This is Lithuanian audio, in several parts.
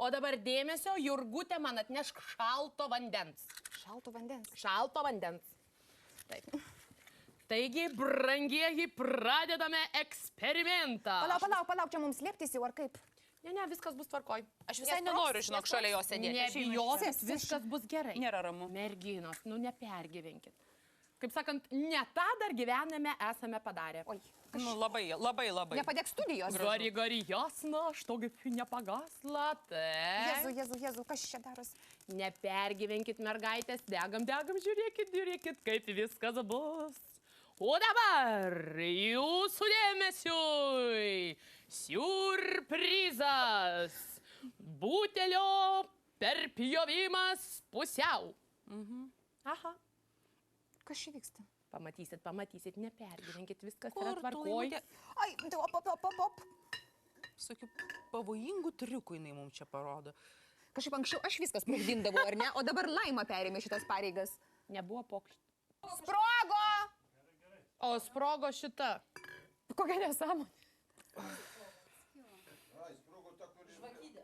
O dabar dėmesio, Jurgutė man atnešk šalto vandens. Šalto vandens. Šalto vandens. Taip. Taigi, brangieji, pradedame eksperimentą. Palauk, čia mums slėptis jau ar kaip? Ne, viskas bus tvarkoj. Aš visai nenoriu, žinok, šalia jo sėdėti. Nebijokit, viskas bus gerai. Nėra ramu. Merginos, nepergyvenkit. Kaip sakant, ne tą dar gyvenime esame padarę. Oi. Nu, labai. Nepadėk studijos. Gari, jasna, štogi nepagasla. Jezu, kas čia daros? Nepergyvenkit, mergaitės, degam, žiūrėkit, kaip viskas bus. O dabar jūsų dėmesiui siurprizas. Butelio perpjovimas pusiau. Aha. Kas čia vyksta? Pamatysit, nepergyvenkit, viskas yra tvarkoj. Ai, op. Sakiau, pavojingų triukų jinai mums čia parodo. Kažkaip anksčiau aš viskas sprogdindavau, ar ne? O dabar Laima perėmė šitas pareigas. Nebuvo pokšt. Sprogo! O sprogo šita. Kokia nesąmonė. Ai, sprogo ta, kuri aplaistė.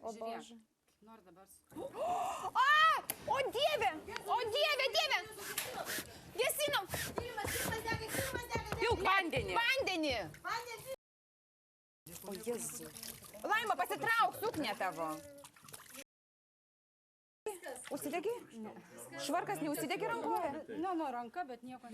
O Bože. Nors dabar. O Dieve! Gesinam! Pilk vandenį. Vandenį! O Jezu. Laima, pasitrauk, suknė tavo. Užsidegi? Ne. Švarkas neužsidegi rankoje? Nu, ranka, bet nieko.